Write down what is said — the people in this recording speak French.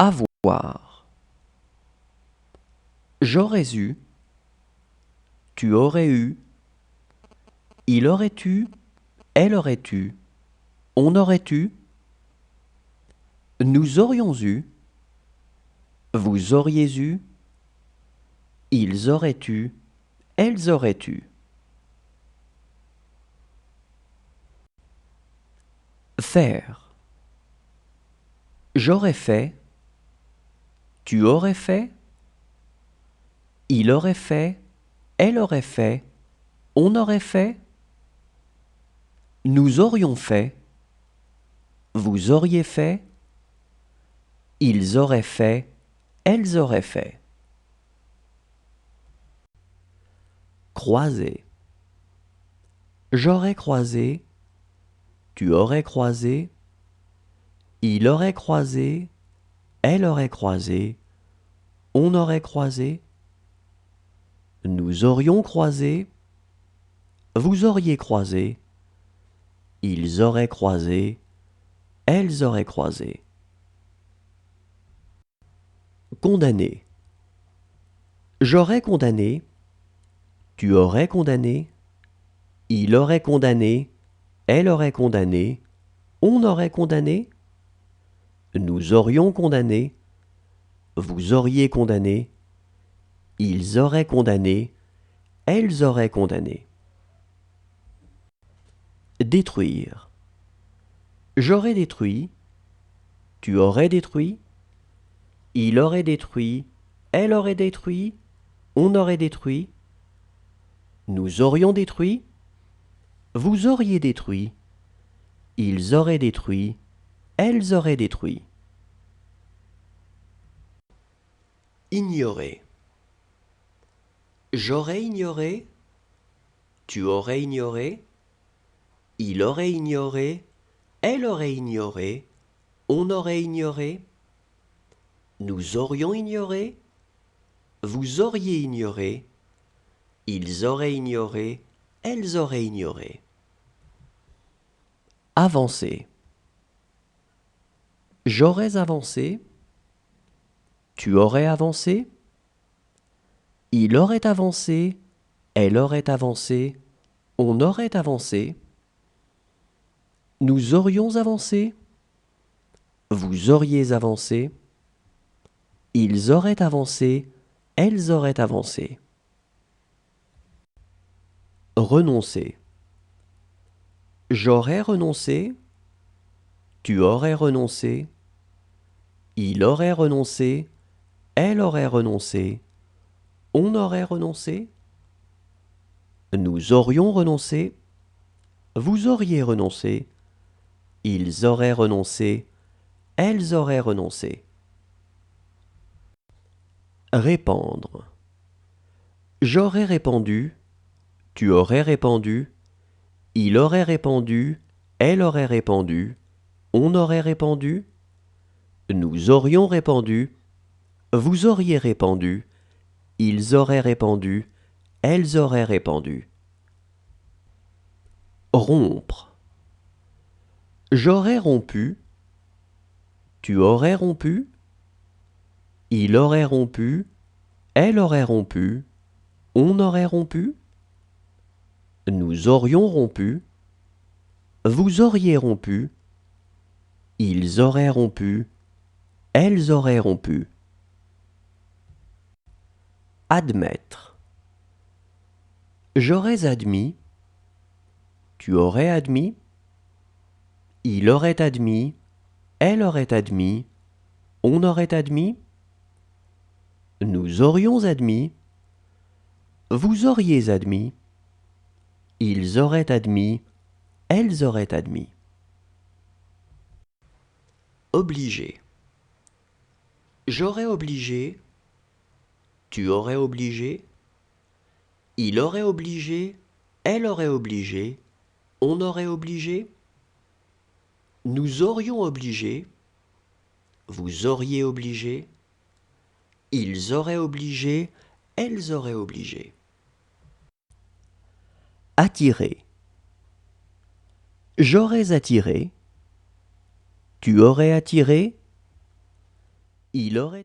Avoir. J'aurais eu. Tu aurais eu. Il aurait eu. Elle aurait eu. On aurait eu. Nous aurions eu. Vous auriez eu. Ils auraient eu. Elles auraient eu. Faire. J'aurais fait. Tu aurais fait. Il aurait fait. Elle aurait fait. On aurait fait. Nous aurions fait. Vous auriez fait. Ils auraient fait. Elles auraient fait. Croiser. J'aurais croisé. Tu aurais croisé. Il aurait croisé. Elle aurait croisé. On aurait croisé. Nous aurions croisé. Vous auriez croisé. Ils auraient croisé. Elles auraient croisé. Condamner. J'aurais condamné. Tu aurais condamné. Il aurait condamné. Elle aurait condamné. On aurait condamné. Nous aurions condamné. Vous auriez condamné. Ils auraient condamné. Elles auraient condamné. Détruire. J'aurais détruit. Tu aurais détruit. Il aurait détruit. Elle aurait détruit. On aurait détruit. Nous aurions détruit. Vous auriez détruit. Ils auraient détruit. Elles auraient détruit. Ignorer. J'aurais ignoré. Tu aurais ignoré. Il aurait ignoré. Elle aurait ignoré. On aurait ignoré. Nous aurions ignoré. Vous auriez ignoré. Ils auraient ignoré. Elles auraient ignoré. Avancer. J'aurais avancé. Tu aurais avancé. Il aurait avancé. Elle aurait avancé. On aurait avancé. Nous aurions avancé. Vous auriez avancé. Ils auraient avancé. Elles auraient avancé. Renoncer. J'aurais renoncé. Tu aurais renoncé. Il aurait renoncé. Elle aurait renoncé. On aurait renoncé. Nous aurions renoncé. Vous auriez renoncé. Ils auraient renoncé. Elles auraient renoncé. Répandre. J'aurais répandu. Tu aurais répandu. Il aurait répandu. Elle aurait répandu. On aurait répandu. Nous aurions répandu. Vous auriez répandu. Ils auraient répandu. Elles auraient répandu. Rompre. J'aurais rompu. Tu aurais rompu. Il aurait rompu. Elle aurait rompu. On aurait rompu. Nous aurions rompu. Vous auriez rompu. Ils auraient rompu. Elles auraient rompu. Admettre. J'aurais admis. Tu aurais admis. Il aurait admis. Elle aurait admis. On aurait admis. Nous aurions admis. Vous auriez admis. Ils auraient admis. Elles auraient admis. Obliger. J'aurais obligé. Tu aurais obligé. Il aurait obligé. Elle aurait obligé. On aurait obligé. Nous aurions obligé. Vous auriez obligé. Ils auraient obligé. Elles auraient obligé. Attirer. J'aurais attiré. Tu aurais attiré. Il aurait